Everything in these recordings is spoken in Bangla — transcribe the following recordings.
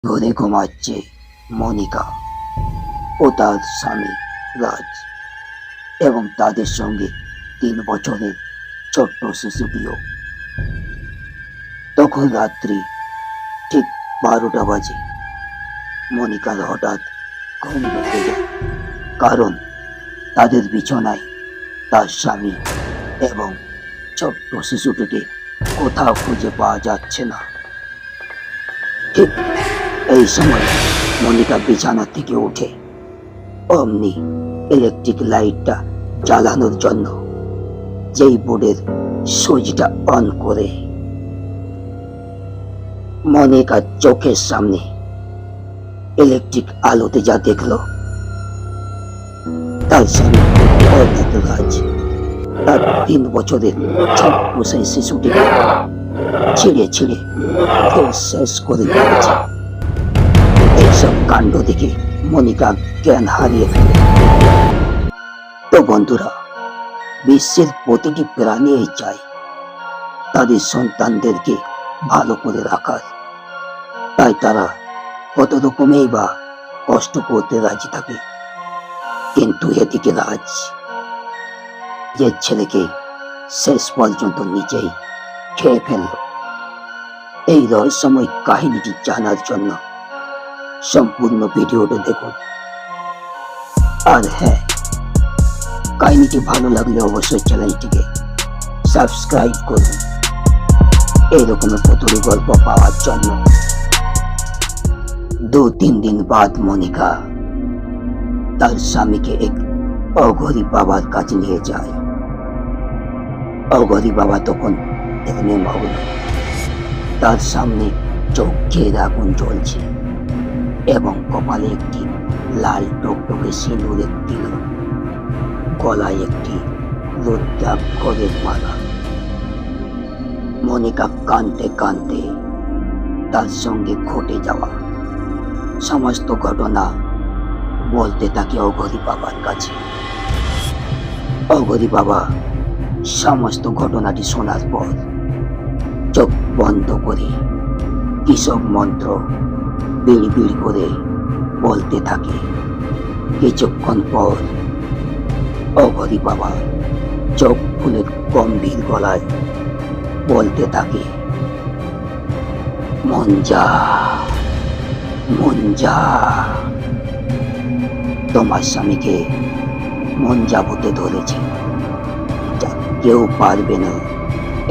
ঘরে ঘুমাচ্ছে মনিকা ও তার স্বামী রাজ এবং তাদের সঙ্গে 3 বছরের ছোট্ট শিশুটিও। তখন রাত্রি ঠিক 12টা বাজে। মনিকার হঠাৎ ঘুম ভেঙে যায়, কারণ তাদের বিছানায় তার স্বামী এবং ছোট্ট শিশুটিকে কোথাও খুঁজে পাওয়া যাচ্ছে না। ঠিক এই সময় মনিকা বিছানা থেকে উঠে অমনি ইলেকট্রিক লাইটটা জ্বালানোর জন্য যেই বোর্ডের সুইচটা অন করে, মনিকার চোখের সামনে ইলেকট্রিক আলোতে যা দেখলো, তার স্বামী অর্থাৎ রাজ তার 3 বছরের ছোট্ট সেই শিশুটিকে ছিঁড়ে ছিঁড়ে কেউ শেষ করে দিয়েছে। এইসব কাণ্ড দেখে মনিকা জ্ঞান হারিয়ে ফেলে। তো বন্ধুরা, বিশ্বের প্রতিটি প্রাণী চায় তাদের সন্তানদেরকে ভালো করে রাখার, তাই তারা কত রকমেই বা কষ্ট করতে রাজি থাকে। কিন্তু এদিকে রাজ যে ছেলেকে শেষ পর্যন্ত নিজেই খেয়ে ফেলল। এই রহস্যময় কাহিনীটি জানার জন্য সম্পূর্ণ ভিডিওটা দেখুন। আর হ্যাঁ, কাহিনীটি ভালো লাগলে অবশ্যই চ্যানেলটিকে সাবস্ক্রাইব করুন এই রকমের কতগুলো গল্প পাওয়ার জন্য। 2-3 দিন বাদ মনিকা তার স্বামীকে এক অঘরী বাবার কাছে নিয়ে যায়। অঘরী বাবা তখন ধ্যানে মগ্ন। তার সামনে চোখে আগুন জ্বলছে এবং কপালে একটি লাল টকটকে সিঁদুরের তিলক, গলায় একটি রুদ্রাক্ষরের মালা। মনিকা কাঁদতে কাঁদতে তার সঙ্গে ঘটে যাওয়া সমস্ত ঘটনা বলতে থাকে অঘরী বাবার কাছে। অঘরী বাবা সমস্ত ঘটনাটি শোনার পর চোখ বন্ধ করে কিসব মন্ত্র বিড় বিড় করে বলতে থাকে। কিছুক্ষণ পর অঘরী বাবা চোখ খুলে গম্ভীর গলায় বলতে থাকে, মঞ্জা মঞ্জা, তোমার স্বামীকে মঞ্জা ভূতে ধরেছে, যা কেউ পারবে না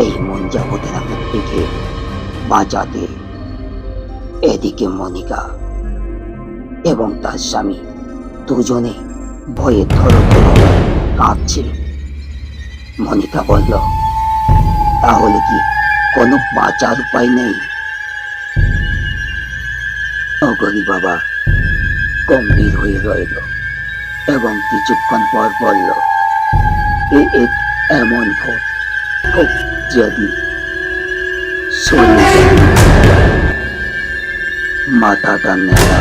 এই মঞ্জা ভূতের হাত থেকে বাঁচাতে। এদিকে মনিকা এবং তার স্বামী দুজনে ভয়ে থরথর কাঁপছে। মনিকা বলল, তাহলে কি কোনো বাঁচার উপায় নেই? অঘরী বাবা গম্ভীর হয়ে রইল এবং কিছুক্ষণ পর বলল, এমন ভূত যদি মাথাটা নেড়া,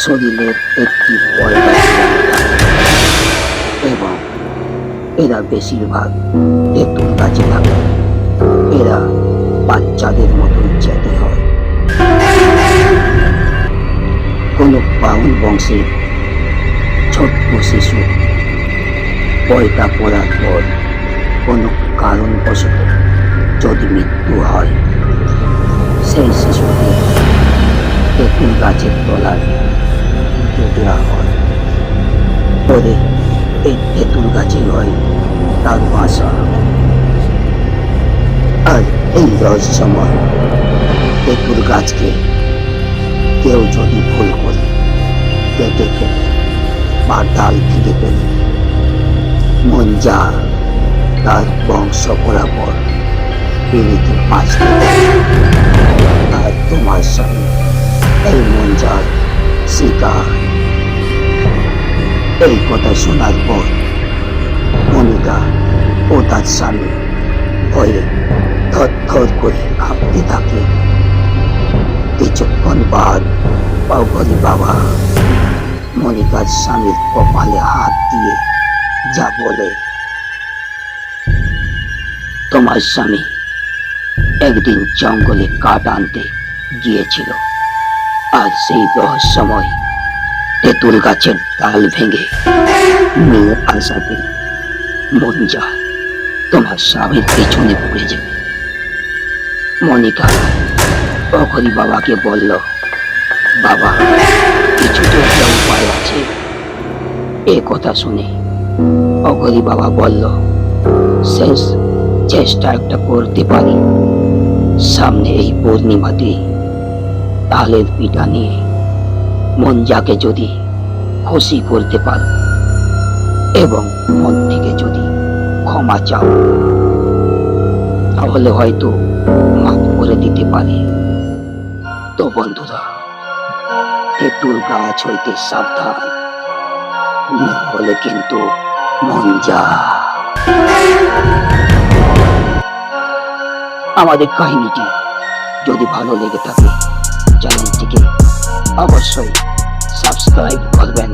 শরীরের একটি পয়দা এবং এরা বেশিরভাগ তেঁতুল গাছে থাকে। এরা বাচ্চাদের মতোই যেতে হয়। কোনো বাউল বংশের ছোট্ট শিশু পয়দা পড়ার পর কোনো কারণবশত যদি মৃত্যু হয়, সেই শিশুকে তেঁতুল গাছের তলায় দেওয়া হয়। পরে এই তেঁতুল গাছেই হয় তার বাসা। আর এই রহস্যময় তেঁতুল গাছকে কেউ যদি ভুল করে কেটে ফেলে বা ডাল ভেঙে ফেলে, মঞ্জা তার বংশ বরাবর পিড়িতে বাঁচতে থাকে। আর তোমার স্বামী এই মঞ্জার শিকার। এই কথা শোনার পর মনিকা ও তার স্বামী ভয়ে থরথর করে কাঁপতে থাকে। কিছুক্ষণ বাদ অঘরী বাবা মনিকার স্বামীর কপালে হাত দিয়ে যা বলে, তোমার স্বামী একদিন জঙ্গলে কাঠ আনতে গিয়েছিল। আর সেই রহস্যময় তেঁতুল গাছের ডাল ভেঙে নিয়ে আসাতে মঞ্জা তোমার স্বামীর পেছনে পড়ে যাবে। মনিকা অঘরি বাবাকে বলল, বাবা, কিছু তো একটা উপায় আছে। এ কথা শুনে অঘরি বাবা বলল, শেষ চেষ্টা একটা করতে পারি। সামনে এই পূর্ণিমাতে তালের পিঠা নিয়ে মঞ্জাকে যদি খুশি করতে পারো এবং মন থেকে যদি ক্ষমা চাও, তাহলে হয়তো মাফ করে দিতে পারে। তো বন্ধুরা, তেঁতুল গাছ হইতে সাবধান, হলে কিন্তু মঞ্জা। আমাদের কাহিনীটি যদি ভালো লেগে থাকে চ্যানেলটিকে অবশ্যই সাবস্ক্রাইব করবেন।